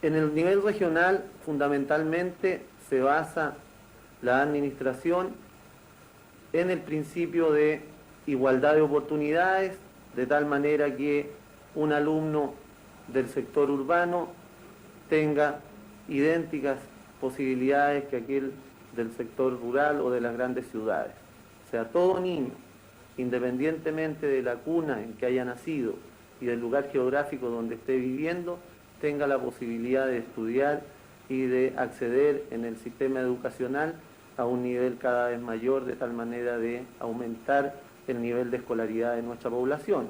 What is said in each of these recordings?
En el nivel regional, fundamentalmente, se basa la administración en el principio de igualdad de oportunidades, de tal manera que un alumno del sector urbano tenga idénticas posibilidades que aquel del sector rural o de las grandes ciudades. O sea, todo niño, independientemente de la cuna en que haya nacido y del lugar geográfico donde esté viviendo, tenga la posibilidad de estudiar y de acceder en el sistema educacional a un nivel cada vez mayor, de tal manera de aumentar el nivel de escolaridad de nuestra población.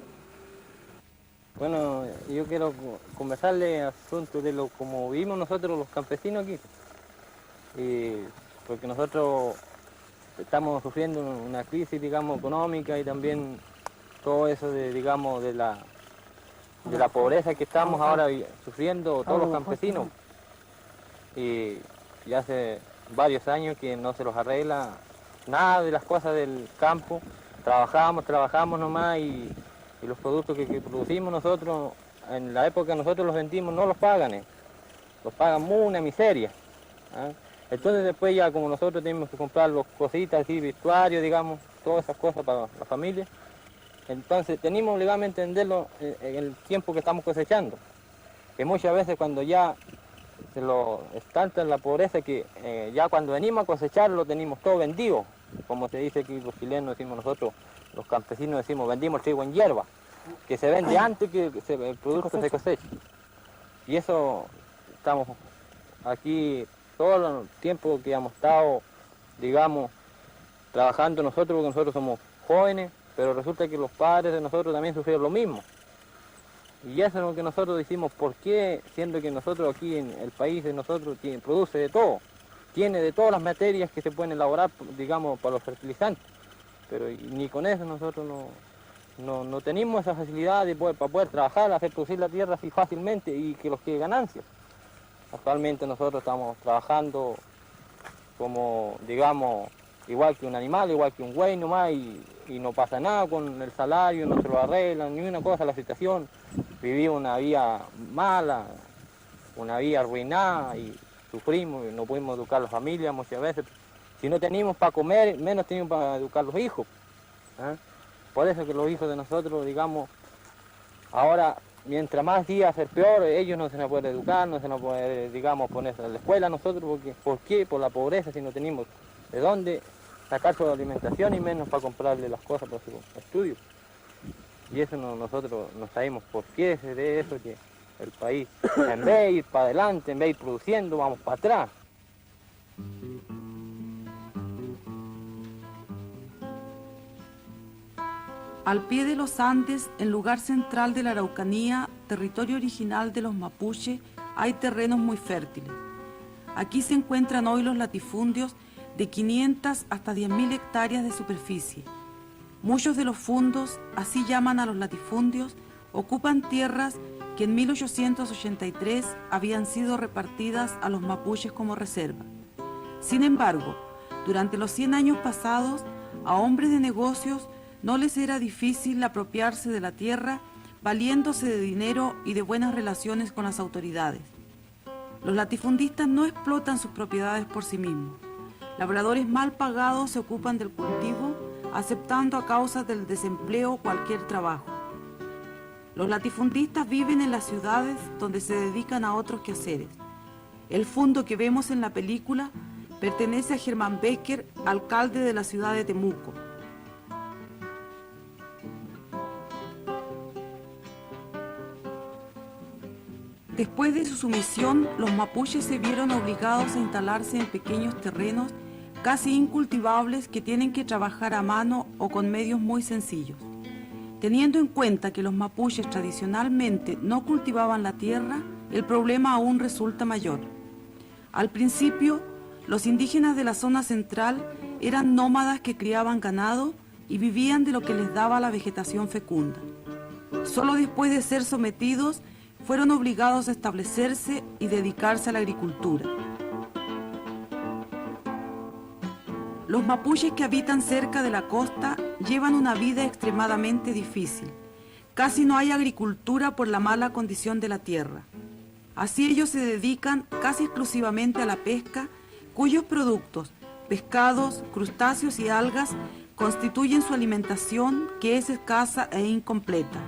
Bueno, yo quiero conversarle asunto de lo como vivimos nosotros los campesinos aquí, porque nosotros estamos sufriendo una crisis, digamos, económica y también todo eso de, digamos, de la pobreza que estamos ahora sufriendo todos los campesinos. Y ya hace varios años que no se los arregla nada de las cosas del campo. Trabajamos nomás y los productos que producimos nosotros, en la época nosotros los vendimos, no los pagan, los pagan muy una miseria. ¿Ah? Entonces después ya como nosotros tenemos que comprar las cositas así, vestuarios, digamos, todas esas cosas para la familia, entonces tenemos legalmente venderlo en el tiempo que estamos cosechando. Que muchas veces cuando ya es tanta la pobreza que ya cuando venimos a cosechar lo tenemos todo vendido. Como se dice aquí los chilenos, decimos nosotros, los campesinos decimos, vendimos el trigo en hierba, que se vende antes que el producto se coseche. Y eso estamos aquí todo el tiempo que hemos estado, digamos, trabajando nosotros, porque nosotros somos jóvenes, pero resulta que los padres de nosotros también sufrieron lo mismo. Y eso es lo que nosotros decimos, ¿por qué? Siendo que nosotros aquí en el país de nosotros produce de todo, tiene de todas las materias que se pueden elaborar, digamos, para los fertilizantes, pero ni con eso nosotros no tenemos esa facilidad para poder trabajar, hacer producir la tierra así fácilmente y que los quede ganancias. Actualmente nosotros estamos trabajando como, digamos, igual que un animal, igual que un güey nomás, y no pasa nada con el salario, no se lo arreglan, ni una cosa la situación. Vivimos una vida mala, una vida arruinada y sufrimos, y no pudimos educar a la familia muchas veces. Si no teníamos para comer, menos teníamos para educar a los hijos. ¿Eh? Por eso que los hijos de nosotros, digamos, ahora, mientras más días ser peor, ellos no se nos pueden educar, no se nos puede, digamos, ponerse a la escuela nosotros, porque, ¿por qué? Por la pobreza, si no tenemos de dónde sacar su alimentación y menos para comprarle las cosas para su estudio. Y eso nosotros no sabemos por qué se debe eso, que el país, en vez de ir para adelante, en vez de ir produciendo, vamos para atrás. Al pie de los Andes, en lugar central de la Araucanía, territorio original de los mapuches, hay terrenos muy fértiles. Aquí se encuentran hoy los latifundios de 500 hasta 10.000 hectáreas de superficie. Muchos de los fundos, así llaman a los latifundios, ocupan tierras que en 1883 habían sido repartidas a los mapuches como reserva. Sin embargo, durante los 100 años pasados, a hombres de negocios no les era difícil apropiarse de la tierra valiéndose de dinero y de buenas relaciones con las autoridades. Los latifundistas no explotan sus propiedades por sí mismos. Labradores mal pagados se ocupan del cultivo, aceptando a causa del desempleo cualquier trabajo. Los latifundistas viven en las ciudades donde se dedican a otros quehaceres. El fundo que vemos en la película pertenece a Germán Becker, alcalde de la ciudad de Temuco. Después de su sumisión, los mapuches se vieron obligados a instalarse en pequeños terrenos casi incultivables que tienen que trabajar a mano o con medios muy sencillos. Teniendo en cuenta que los mapuches tradicionalmente no cultivaban la tierra, el problema aún resulta mayor. Al principio, los indígenas de la zona central eran nómadas que criaban ganado y vivían de lo que les daba la vegetación fecunda. Solo después de ser sometidos, fueron obligados a establecerse y dedicarse a la agricultura. Los mapuches que habitan cerca de la costa llevan una vida extremadamente difícil. Casi no hay agricultura por la mala condición de la tierra. Así ellos se dedican casi exclusivamente a la pesca, cuyos productos, pescados, crustáceos y algas, constituyen su alimentación, que es escasa e incompleta.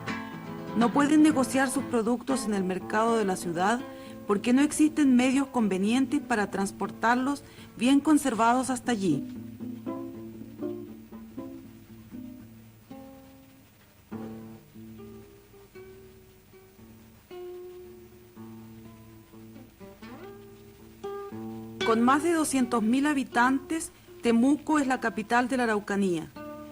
No pueden negociar sus productos en el mercado de la ciudad porque no existen medios convenientes para transportarlos bien conservados hasta allí. Con más de 200.000 habitantes, Temuco es la capital de la Araucanía.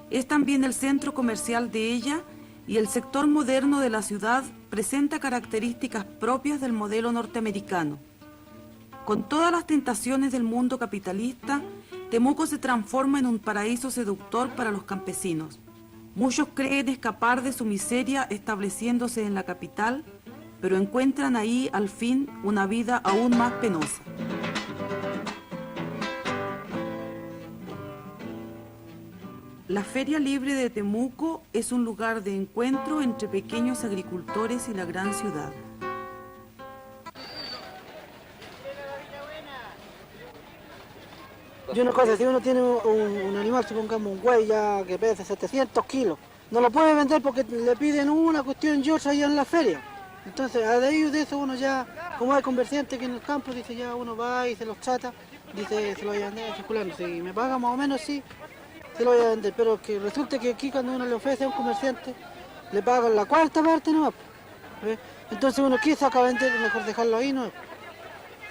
Es también el centro comercial de ella y el sector moderno de la ciudad presenta características propias del modelo norteamericano. Con todas las tentaciones del mundo capitalista, Temuco se transforma en un paraíso seductor para los campesinos. Muchos creen escapar de su miseria estableciéndose en la capital, pero encuentran ahí al fin una vida aún más penosa. La Feria Libre de Temuco es un lugar de encuentro entre pequeños agricultores y la gran ciudad. Y una cosa, si uno tiene un animal, supongamos un güey ya que pesa 700 kilos, no lo puede vender porque le piden una cuestión George allá en la feria. Entonces, a ellos de eso uno ya, como hay comerciante que en el campo, dice ya uno va y se los trata, dice se lo voy a vender circulando. Si me paga más o menos, sí, se lo voy a vender. Pero que resulta que aquí cuando uno le ofrece a un comerciante, le pagan la cuarta parte nomás. Entonces uno quiere sacar a vender, mejor dejarlo ahí, ¿no?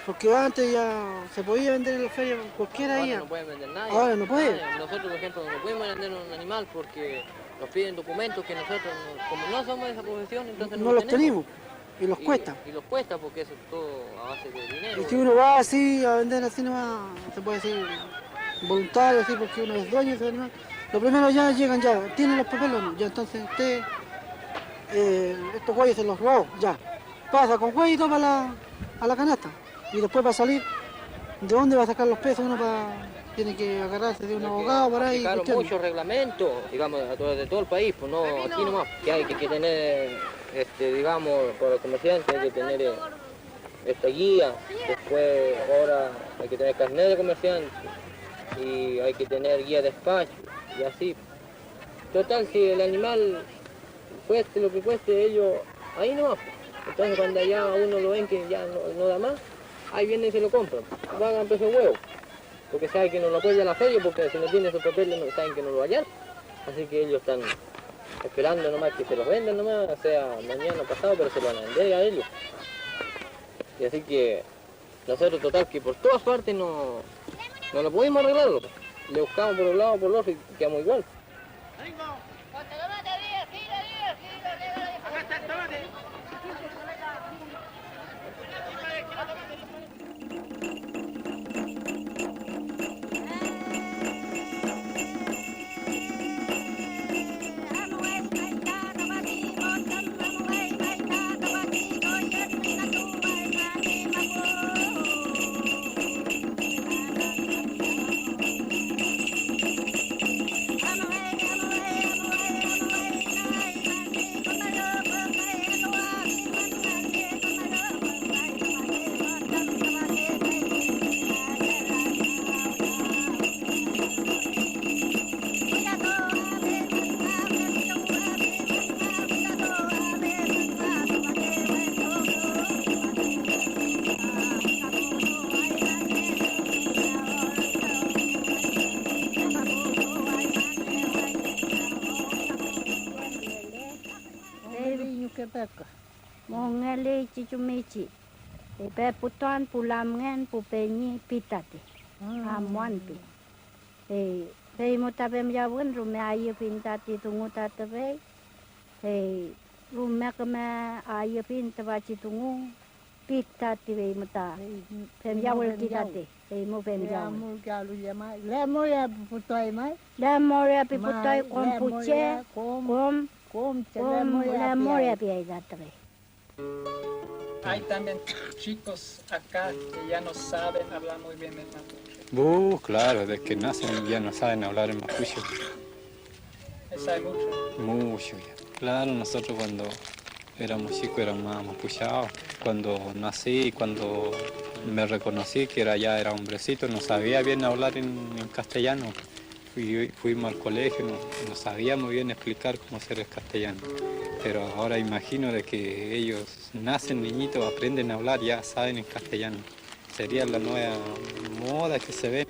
Porque antes ya se podía vender en la feria cualquiera ahí. Ahora no pueden vender nadie. Ahora no puede. Nosotros, por ejemplo, no podemos vender un animal porque nos piden documentos que nosotros, como no somos de esa profesión, entonces no los tenemos. Y los cuesta. Y los cuesta porque eso es todo a base de dinero. Y si uno va así a vender así nomás, se puede decir voluntario, así porque uno es dueño de ese animal. Lo primero ya llegan ya, tienen los papeles o no, ya entonces usted, estos güeyes se los robó, ya. Pasa con güey y toma a la canasta. Y después va a salir, ¿de dónde va a sacar los pesos? Uno tiene que agarrarse de un abogado para ahí. Claro, muchos reglamentos, digamos, de todo el país, pues no aquí nomás, que hay que tener, digamos, para los comerciantes hay que tener esta guía, después ahora hay que tener carnet de comerciante y hay que tener guía de despacho y así. Total, si el animal cueste lo que cueste, ellos ahí nomás. Entonces cuando ya uno lo ven que ya no da más, ahí vienen y se lo compran, pagan peso de huevo, porque saben que no lo puede a la feria, porque si no tiene esos papeles no saben que no lo va a hallar. Así que ellos están esperando nomás que se los vendan nomás, sea mañana o pasado, pero se lo van a vender a ellos. Y así que nosotros total que por todas partes no lo pudimos arreglarlo. Le buscamos por un lado por el otro y quedamos igual. Mongele chichumichi. Pe putuan pulamngen pupenyi pitati. Amuan pi. Pe mutabem yawun rume ayu pintati tungu tatabe. Rume kame ayu pintabachi tungu pitati be muta. Pem yawul kitati. Mu pem yawul. Lemur ya putoi mai. Lemur ya putoi kompuche kom lemur ya pi tatabe. Hay también chicos acá que ya no saben hablar muy bien el mapuche. Claro, desde que nacen ya no saben hablar el mapuche. Eso hay mucho. Mucho ya. Claro, nosotros cuando éramos chicos, era más mapucheado. Cuando nací, cuando me reconocí que ya era hombrecito, no sabía bien hablar en castellano. Fuimos al colegio, no sabíamos bien explicar cómo ser el castellano. Pero ahora imagino de que ellos nacen niñitos, aprenden a hablar, ya saben en castellano. Sería la nueva moda que se ve.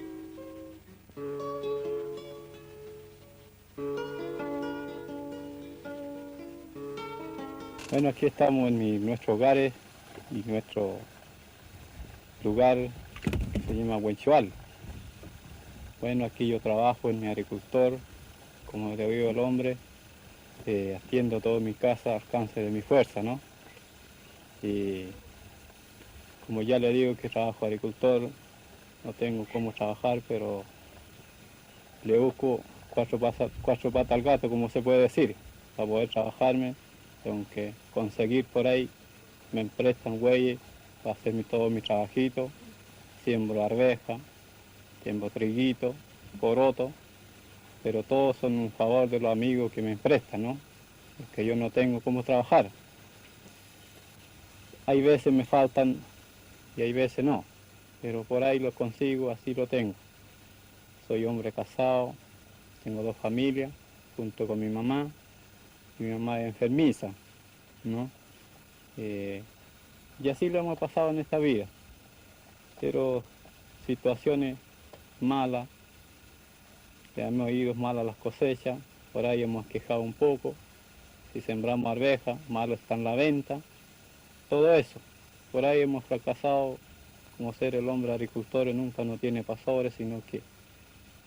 Bueno, aquí estamos en nuestro hogar y nuestro lugar se llama Huenchual. Bueno, aquí yo trabajo en mi agricultor, como le digo el hombre, haciendo todo mi casa al alcance de mi fuerza, ¿no? Y como ya le digo que trabajo agricultor, no tengo cómo trabajar, pero le busco cuatro patas al gato, como se puede decir, para poder trabajarme. Tengo que conseguir por ahí, me prestan güeyes para hacer todo mi trabajito, siembro arveja, siembro triguito, poroto, pero todos son un favor de los amigos que me prestan, ¿no? Porque yo no tengo cómo trabajar. Hay veces me faltan y hay veces no, pero por ahí lo consigo, así lo tengo. Soy hombre casado, tengo 2 familias, junto con mi mamá. Mi mamá es enfermiza, ¿no? Y así lo hemos pasado en esta vida. Pero situaciones malas, que hemos ido malas las cosechas, por ahí hemos quejado un poco. Si sembramos arveja, malo está en la venta, todo eso. Por ahí hemos fracasado, como ser el hombre agricultor nunca no tiene pasadores, sino que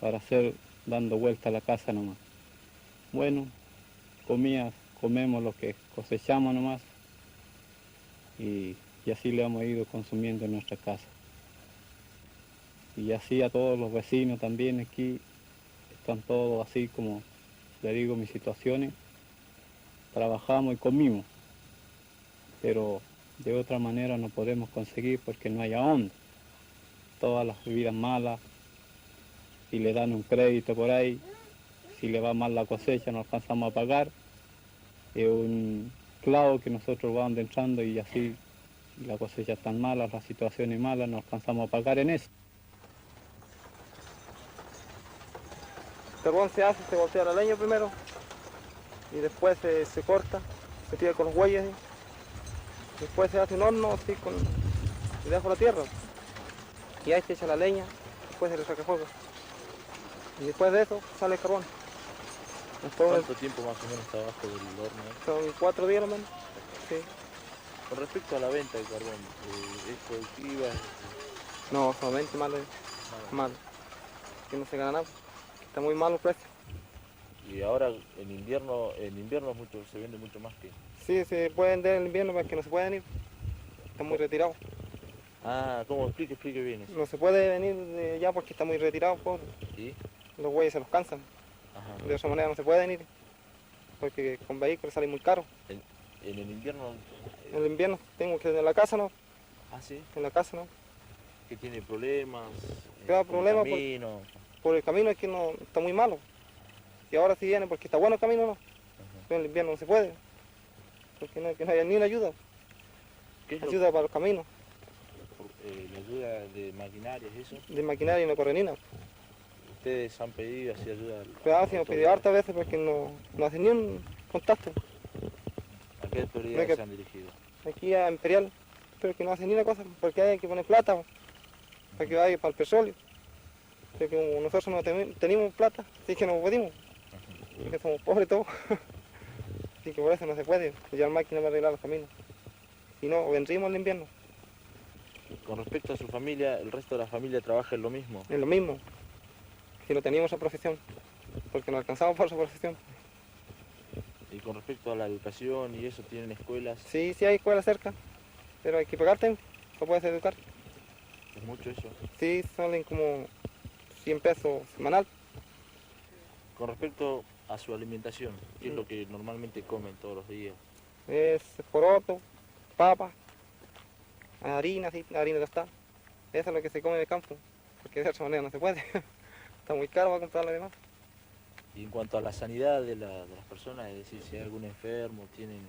para hacer dando vuelta a la casa nomás. Bueno, comemos lo que cosechamos nomás y así le hemos ido consumiendo en nuestra casa. Y así a todos los vecinos también aquí, están todos así como le digo mis situaciones, trabajamos y comimos, pero de otra manera no podemos conseguir porque no hay a dónde. Todas las bebidas malas, si le dan un crédito por ahí, si le va mal la cosecha no alcanzamos a pagar, es un clavo que nosotros vamos entrando y así la cosecha es tan mala, las situaciones malas, no alcanzamos a pagar en eso. El carbón se hace, se voltea la leña primero y después se corta, se tira con los bueyes, después se hace un horno así y debajo la tierra y ahí se echa la leña, después se le saca fuego y después de eso sale el carbón. ¿Cuánto tiempo más o menos está abajo del horno? Son 4 días, hermano. Sí. Con respecto a la venta del carbón, ¿es productiva? No, solamente malo. Malo. Que no se gana nada. Está muy malo el precio. Y ahora en invierno se vende mucho más que... Sí, se puede vender en invierno, pero es que no se pueden ir. Está muy retirado. Ah, ¿cómo? Explique bien eso. No se puede venir de allá porque está muy retirado, pobre. ¿Y? Los güeyes se los cansan. Ajá. De otra manera no se pueden ir, porque con vehículos sale muy caro. ¿En el invierno? En el invierno tengo que ir en la casa, ¿no? Ah, sí. En la casa, ¿no? ¿Que tiene problemas? Claro, problemas por el camino es que no está muy malo. Y ahora sí viene porque está bueno el camino, ¿no? Pero en el invierno no se puede, porque no hay ni una ayuda. ¿Qué es ayuda para los caminos? ¿La ayuda de maquinaria es eso? De maquinaria y no corre ni nada. ¿Ustedes han pedido así ayuda? Claro, sí, hemos pedido hartas veces porque no hacen ni un contacto. ¿A qué autoridades se han dirigido? Aquí a Imperial, pero que no hacen ni una cosa, porque hay que poner plata para que vaya para el petróleo. Porque como nosotros no tenemos plata, así que no podemos, porque somos pobres todos. Así que por eso no se puede llevar máquinas para arreglar los caminos. Si no, vendríamos el invierno. Con respecto a su familia, ¿el resto de la familia trabaja en lo mismo? Es lo mismo, si no teníamos esa profesión, porque no alcanzamos por esa profesión. Y con respecto a la educación y eso, ¿tienen escuelas? Sí, sí hay escuelas cerca, pero hay que pagarte para poder educar. ¿Es mucho eso? Sí, salen como 100 pesos semanal. Con respecto a su alimentación, ¿qué es lo que normalmente comen todos los días? Es poroto, papa, harina, sí, harina tostada. Eso es lo que se come en el campo, porque de otra manera no se puede. Está muy caro para comprar lo demás. Y en cuanto a la sanidad de las personas, es decir, si hay algún enfermo, ¿tienen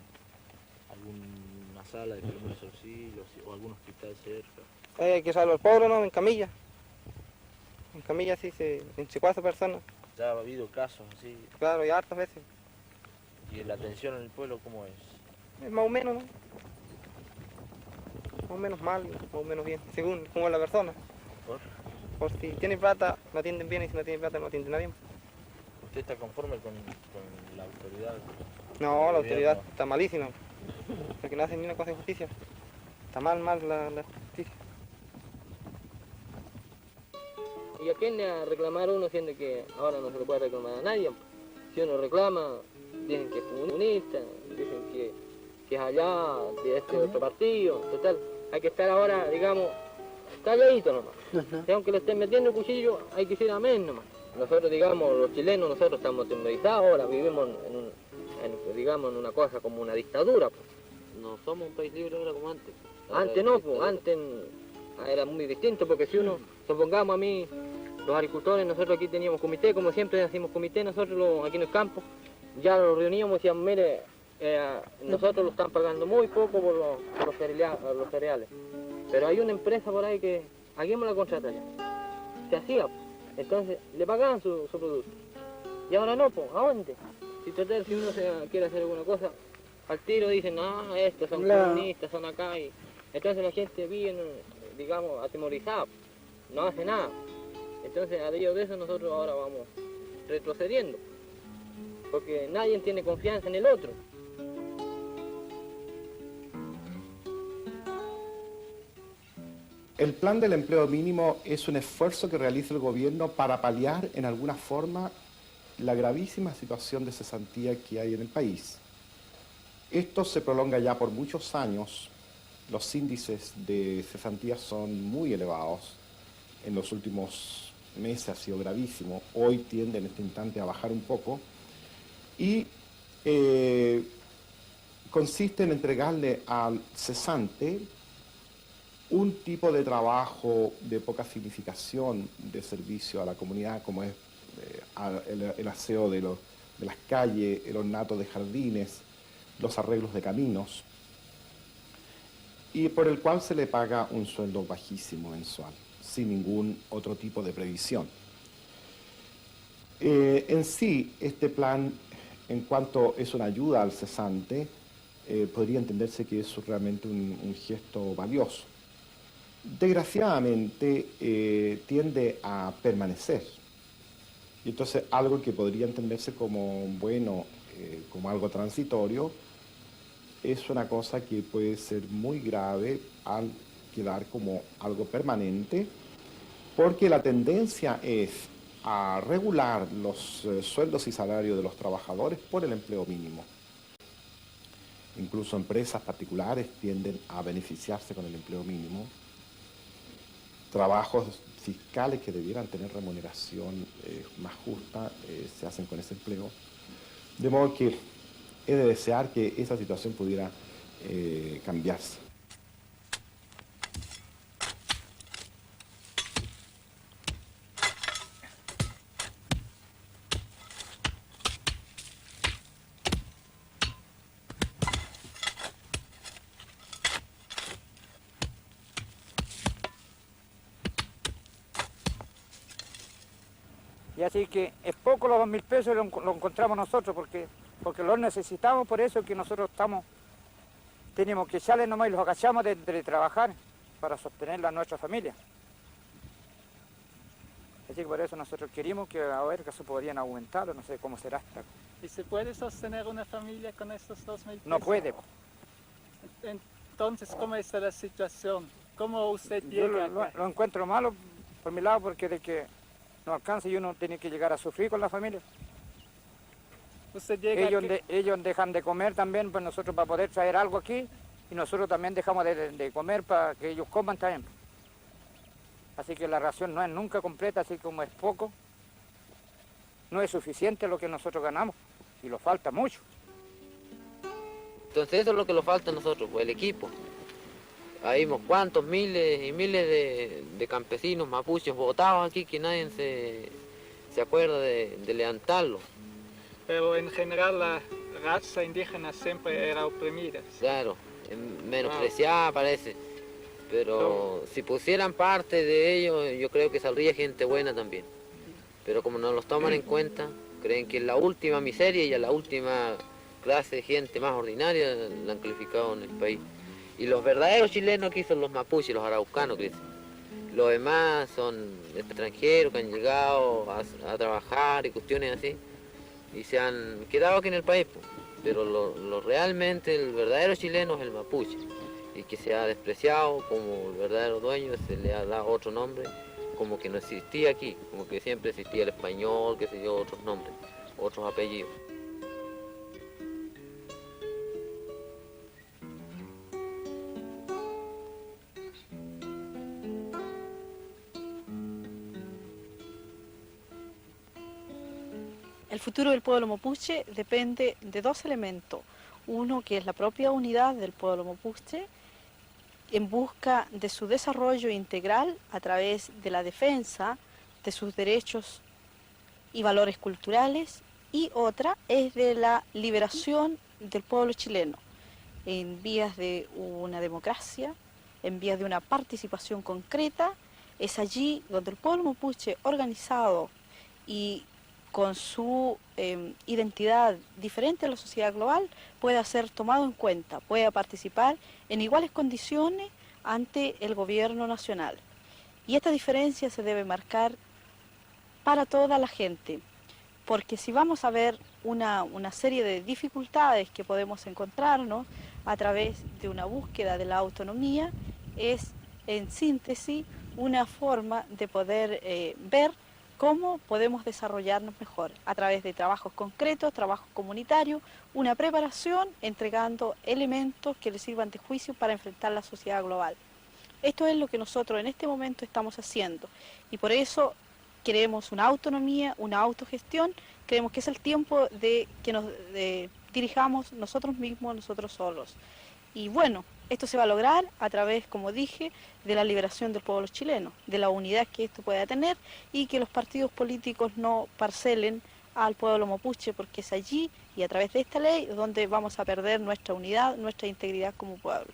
alguna sala de primeros auxilios o algún hospital cerca? Hay que salvar al pobre, ¿no? En camilla. En camilla sí, entre 4 personas. ¿Ya ha habido casos así? Claro, y hartas veces. ¿Y la atención en el pueblo cómo es? Es más o menos, ¿no? Más o menos mal, más o menos bien, según cómo es la persona. Por si tiene plata, lo atienden bien, y si no tiene plata, no atienden nadie. ¿Usted está conforme con la autoridad? No, la autoridad está malísima. Porque no hacen ni una cosa de justicia. Está mal la justicia. ¿Y a quién le va a reclamar uno siendo que ahora no se le puede reclamar a nadie? Si uno reclama, dicen que es comunista, dicen que es allá, de este otro partido, total. Hay que estar ahora, digamos, calladito nomás. Y aunque le estén metiendo el cuchillo, hay que decir amén nomás. Nosotros, digamos, los chilenos, nosotros estamos temorizados ahora, vivimos digamos, en una cosa como una dictadura. Pues. No somos un país libre ahora como antes. Antes no, pues, antes era muy distinto, porque si uno, supongamos a mí, los agricultores, nosotros aquí teníamos comité, como siempre hacemos comité, nosotros aquí en el campo, ya los reuníamos y decíamos, mire, nosotros lo están pagando muy poco por los cereales, pero hay una empresa por ahí que, ¿a quién me la contrata ya? Se hacía, pues. Entonces le pagaban su producto. Y ahora no, pues, ¿a dónde? Si uno quiere hacer alguna cosa, al tiro dicen, no, estos son comunistas, son acá, y entonces la gente vive, digamos, atemorizada, no hace nada. Entonces, a ello de eso nosotros ahora vamos retrocediendo, porque nadie tiene confianza en el otro. El plan del empleo mínimo es un esfuerzo que realiza el gobierno para paliar en alguna forma la gravísima situación de cesantía que hay en el país. Esto se prolonga ya por muchos años. Los índices de cesantía son muy elevados. En los últimos meses ha sido gravísimo. Hoy tiende en este instante a bajar un poco. Y consiste en entregarle al cesante un tipo de trabajo de poca significación de servicio a la comunidad, como es el aseo de las calles, el ornato de jardines, los arreglos de caminos, y por el cual se le paga un sueldo bajísimo mensual, sin ningún otro tipo de previsión. En sí, este plan, en cuanto es una ayuda al cesante, podría entenderse que es realmente un gesto valioso. Desgraciadamente, tiende a permanecer. Y entonces algo que podría entenderse como bueno, como algo transitorio, es una cosa que puede ser muy grave al quedar como algo permanente, porque la tendencia es a regular los sueldos y salarios de los trabajadores por el empleo mínimo. Incluso empresas particulares tienden a beneficiarse con el empleo mínimo. Trabajos fiscales que debieran tener remuneración más justa se hacen con ese empleo. De modo que es de desear que esa situación pudiera cambiarse. Y así que es poco los 2.000 pesos, lo encontramos nosotros, porque los necesitamos, por eso que nosotros tenemos que echarle nomás y los agachamos de trabajar para sostener a nuestra familia. Así que por eso nosotros queríamos que a ver que se podrían aumentar, o no sé cómo será esta. ¿Y se puede sostener una familia con estos 2.000 pesos? No puede. Entonces, ¿cómo está la situación? ¿Cómo usted llega Yo acá? lo encuentro malo por mi lado, porque de que no alcanza y uno tiene que llegar a sufrir con la familia. Usted llega Ellos dejan de comer también, pues nosotros para poder traer algo aquí, y nosotros también dejamos de comer para que ellos coman también. Así que la ración no es nunca completa, así como es poco, no es suficiente lo que nosotros ganamos, y lo falta mucho. Entonces eso es lo que nos falta a nosotros, pues, el equipo. Hay unos cuantos miles y miles de campesinos mapuches botados aquí que nadie se acuerda de levantarlos. Pero en general la raza indígena siempre era oprimida. Claro, menospreciada parece. Pero si pusieran parte de ellos, yo creo que saldría gente buena también. Pero como no los toman en cuenta, creen que es la última miseria y a la última clase de gente más ordinaria la han calificado en el país. Y los verdaderos chilenos aquí son los mapuches, los araucanos, que dicen. Los demás son extranjeros que han llegado a trabajar y cuestiones así. Y se han quedado aquí en el país. Pero realmente el verdadero chileno es el mapuche. Y que se ha despreciado como el verdadero dueño, se le ha dado otro nombre, como que no existía aquí, como que siempre existía el español, qué sé yo, otros nombres, otros apellidos. El futuro del pueblo mapuche depende de dos elementos. Uno, que es la propia unidad del pueblo mapuche, en busca de su desarrollo integral a través de la defensa de sus derechos y valores culturales, y otra es de la liberación del pueblo chileno en vías de una democracia, en vías de una participación concreta. Es allí donde el pueblo mapuche organizado y con su identidad diferente a la sociedad global, pueda ser tomado en cuenta, pueda participar en iguales condiciones ante el gobierno nacional. Y esta diferencia se debe marcar para toda la gente, porque si vamos a ver una serie de dificultades que podemos encontrarnos a través de una búsqueda de la autonomía, es en síntesis una forma de poder ver cómo podemos desarrollarnos mejor a través de trabajos concretos, trabajos comunitarios, una preparación entregando elementos que les sirvan de juicio para enfrentar la sociedad global. Esto es lo que nosotros en este momento estamos haciendo y por eso queremos una autonomía, una autogestión. Creemos que es el tiempo de que nos dirijamos nosotros mismos, nosotros solos. Y bueno, esto se va a lograr a través, como dije, de la liberación del pueblo chileno, de la unidad que esto pueda tener y que los partidos políticos no parcelen al pueblo mapuche, porque es allí y a través de esta ley donde vamos a perder nuestra unidad, nuestra integridad como pueblo.